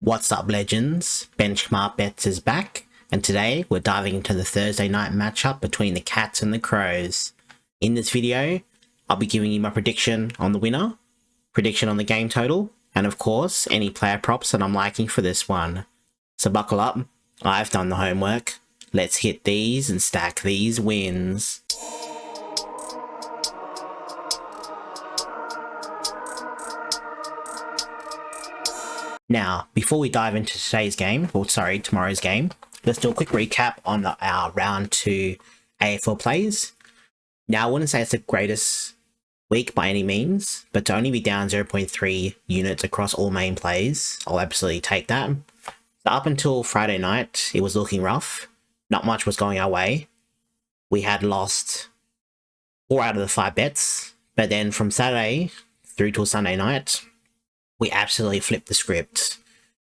What's up, legends? Benchmark Bets is back, and today we're diving into the Thursday night matchup between the Cats and the Crows. In this video, I'll be giving you my prediction on the winner, prediction on the game total, and of course, any player props that I'm liking for this one. So buckle up, I've done the homework. Let's hit these and stack these wins. Now, before we dive into tomorrow's game, let's do a quick recap on our round 2 AFL plays. Now, I wouldn't say it's the greatest week by any means, but to only be down 0.3 units across all main plays, I'll absolutely take that. So up until Friday night, it was looking rough. Not much was going our way. We had lost 4 out of the 5 bets, but then from Saturday through till Sunday night, we absolutely flipped the script,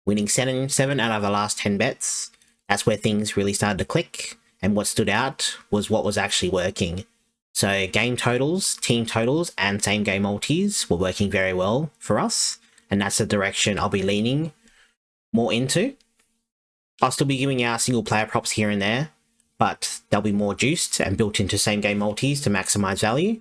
winning 7 out of the last 10 bets. That's where things really started to click, and what stood out was what was actually working. So game totals, team totals, and same game multis were working very well for us, and that's the direction I'll be leaning more into. I'll still be giving out single player props here and there, but they'll be more juiced and built into same game multis to maximize value.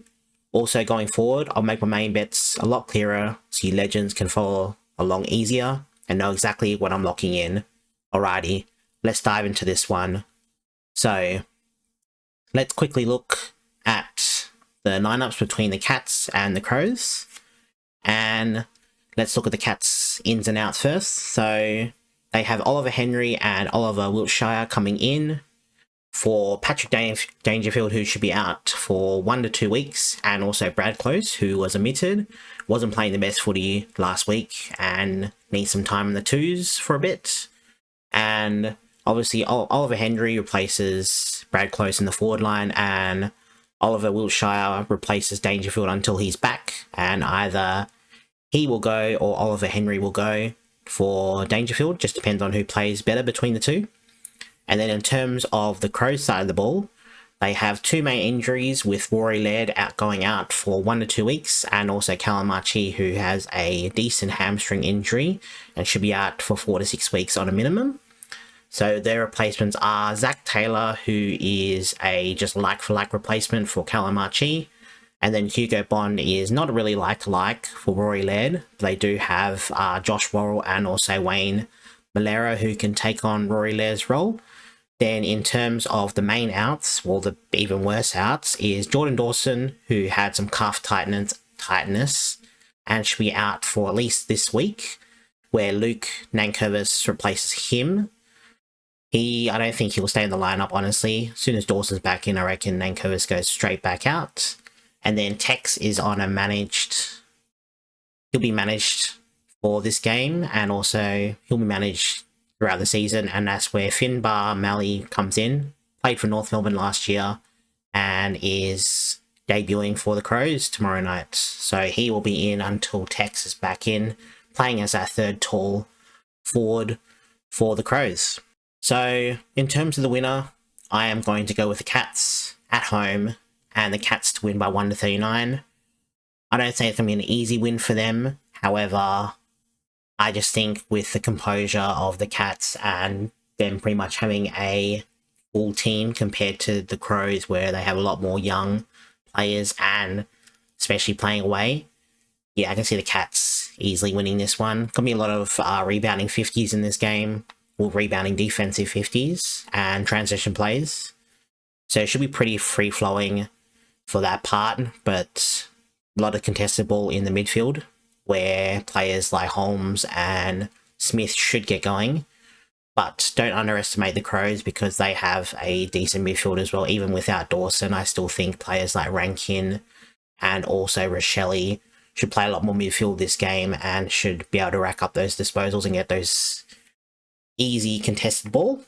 Also, going forward, I'll make my main bets a lot clearer so you legends can follow along easier and know exactly what I'm locking in. Alrighty, let's dive into this one. So, let's quickly look at the lineups between the Cats and the Crows. And let's look at the Cats' ins and outs first. So, they have Oliver Henry and Oliver Wiltshire coming in. For Patrick Dangerfield, who should be out for 1 to 2 weeks, and also Brad Close, who was omitted, wasn't playing the best footy last week and needs some time in the twos for a bit. And obviously Oliver Henry replaces Brad Close in the forward line, and Oliver Wiltshire replaces Dangerfield until he's back, and either he will go or Oliver Henry will go for Dangerfield. Just depends on who plays better between the two. And then in terms of the Crows side of the ball, they have 2 main injuries, with Rory Laird going out for 1 to 2 weeks, and also Callum Archie, who has a decent hamstring injury and should be out for 4 to 6 weeks on a minimum. So their replacements are Zach Taylor, who is a just like-for-like replacement for Callum Archie, and then Hugo Bond is not really like-to-like for Rory Laird. They do have Josh Worrell and also Wayne Malero, who can take on Rory Laird's role. Then in terms of the main outs, well, the even worse outs, is Jordan Dawson, who had some calf tightness and should be out for at least this week, where Luke Nankervis replaces him. I don't think he'll stay in the lineup, honestly. As soon as Dawson's back in, I reckon Nankervis goes straight back out. And then Tex is on a he'll be managed for this game, and also he'll be managed throughout the season, and that's where Finbar Malley comes in. Played for North Melbourne last year and is debuting for the Crows tomorrow night. So he will be in until Tex is back in, playing as our third tall forward for the Crows. So in terms of the winner, I am going to go with the Cats at home, and the Cats to win by 1 to 39. I don't say it's going to be an easy win for them. However, I just think with the composure of the Cats and them pretty much having a full team compared to the Crows, where they have a lot more young players and especially playing away, yeah, I can see the Cats easily winning this one. Could be a lot of rebounding 50s in this game, or rebounding defensive 50s and transition plays. So it should be pretty free-flowing for that part, but a lot of contested ball in the midfield, where players like Holmes and Smith should get going. But don't underestimate the Crows, because they have a decent midfield as well. Even without Dawson, I still think players like Rankin and also Rochelle should play a lot more midfield this game and should be able to rack up those disposals and get those easy contested ball.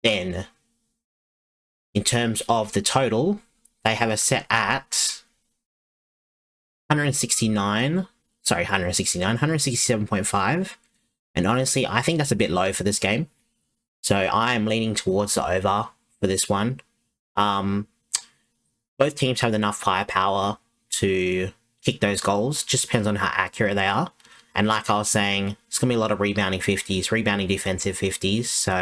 Then, in terms of the total, they have a set at 167.5, and honestly, I think that's a bit low for this game. So I am leaning towards the over for this one. Both teams have enough firepower to kick those goals, just depends on how accurate they are. And like I was saying, it's going to be a lot of rebounding 50s, rebounding defensive 50s. So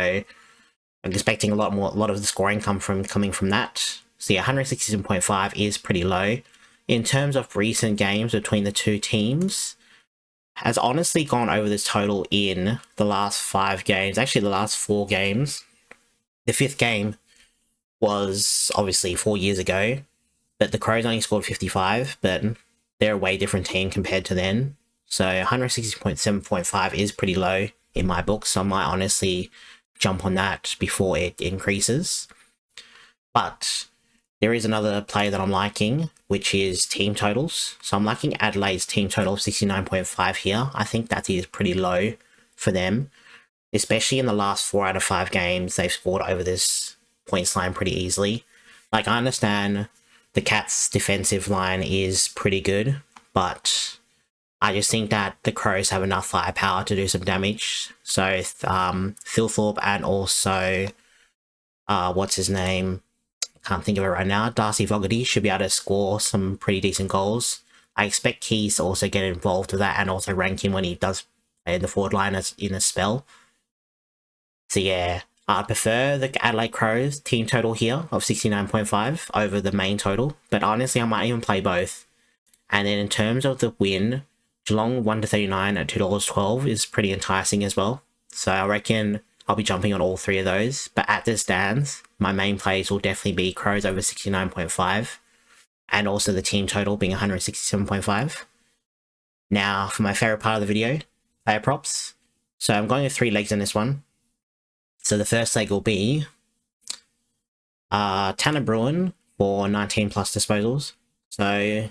I'm expecting a lot of the scoring coming from that. So yeah, 167.5 is pretty low. In terms of recent games between the two teams, has honestly gone over this total in the last 5 games. Actually, the last 4 games. The 5th game was obviously 4 years ago, but the Crows only scored 55, but they're a way different team compared to then. So 160.7.5 is pretty low in my book, so I might honestly jump on that before it increases. But there is another play that I'm liking, which is team totals. So I'm liking Adelaide's team total of 69.5 here. I think that is pretty low for them, especially in the last 4 out of 5 games. They've scored over this points line pretty easily. Like, I understand the Cats' defensive line is pretty good, but I just think that the Crows have enough firepower to do some damage. So Phil Thorpe and also what's his name? Can't think of it right now. Darcy Fogarty should be able to score some pretty decent goals. I expect Keys to also get involved with that and also rank him when he does play in the forward line in a spell. So yeah, I prefer the Adelaide Crows team total here of 69.5 over the main total, but honestly I might even play both. And then in terms of the win, Geelong 1-39 at $2.12 is pretty enticing as well. So I reckon I'll be jumping on all 3 of those, but at this stands, my main plays will definitely be Crows over 69.5, and also the team total being 167.5. Now, for my favourite part of the video, player props. So I'm going with 3 legs in this one. So the first leg will be Tanner Bruin for 19 plus disposals. So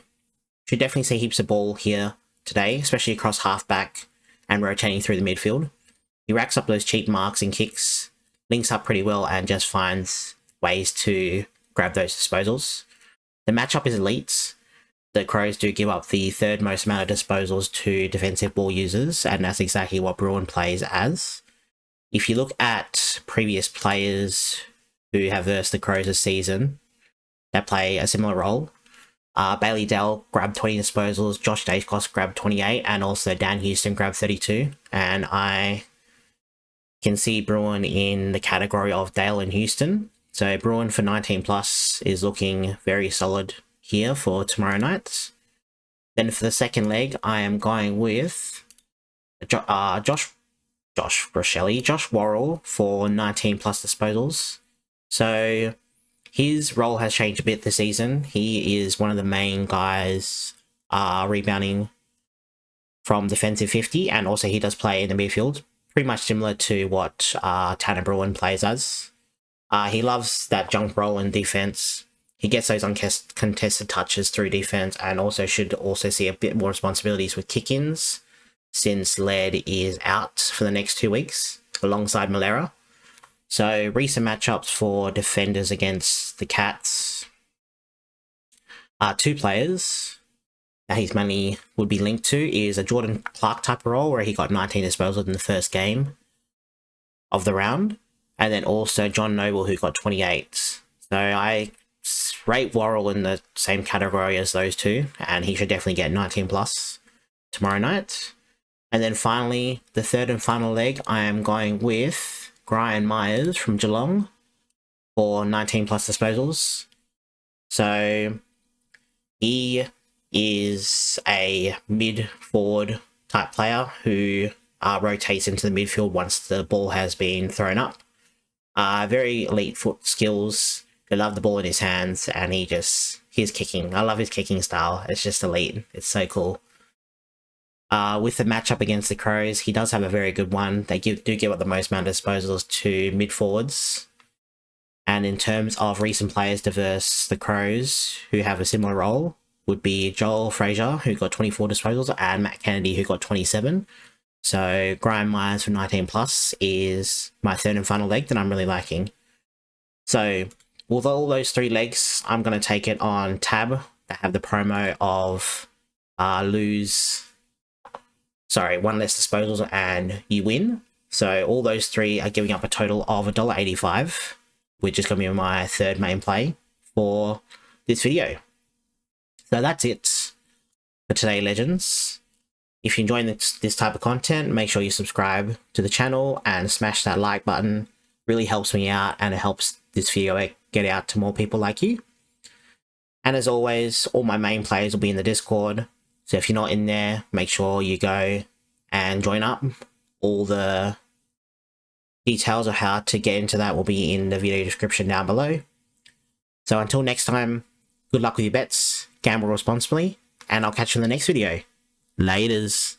should definitely see heaps of ball here today, especially across halfback and rotating through the midfield. He racks up those cheap marks and kicks, links up pretty well, and just finds ways to grab those disposals. The matchup is elite. The Crows do give up the 3rd most amount of disposals to defensive ball users, and that's exactly what Bruin plays as. If you look at previous players who have versed the Crows this season that play a similar role, Bailey Dell grabbed 20 disposals, Josh Dacos grabbed 28, and also Dan Houston grabbed 32. And I can see Bruin in the category of Dale and Houston. So Bruin for 19 plus is looking very solid here for tomorrow night. Then for the second leg, I am going with Josh Worrell for 19 plus disposals. So his role has changed a bit this season. He is one of the main guys rebounding from defensive 50, and also he does play in the midfield, pretty much similar to what Tanner Bruin plays as. He loves that jump roll in defense. He gets those uncontested touches through defense, and also should also see a bit more responsibilities with kick-ins, since Laird is out for the next 2 weeks alongside Malera. So recent matchups for defenders against the Cats. 2 players that his money would be linked to is a Jordan Clark type of role, where he got 19 disposals in the first game of the round, and then also John Noble, who got 28. So I rate Worrell in the same category as those 2, and he should definitely get 19 plus tomorrow night. And then finally, the third and final leg, I am going with Brian Myers from Geelong for 19 plus disposals. So he is a mid-forward type player who rotates into the midfield once the ball has been thrown up. Very elite foot skills. They love the ball in his hands, and his kicking. I love his kicking style. It's just elite. It's so cool. With the matchup against the Crows, he does have a very good one. They do give up the most amount of disposals to mid-forwards. And in terms of recent players to verse the Crows who have a similar role, would be Joel Fraser, who got 24 disposals, and Matt Kennedy, who got 27. So Graham Myers from 19 plus is my third and final leg that I'm really liking. So with all those 3 legs, I'm going to take it on Tab. They have the promo of 1 less disposals and you win. So all those 3 are giving up a total of $1.85, which is going to be my third main play for this video. So that's it for today, legends. if you're enjoying this type of content, make sure you subscribe to the channel and smash that like button. Really helps me out, and it helps this video get out to more people like you. And as always, all my main players will be in the Discord. So if you're not in there, make sure you go and join up. All the details of how to get into that will be in the video description down below. So until next time, good luck with your bets, gamble responsibly, and I'll catch you in the next video. Laters.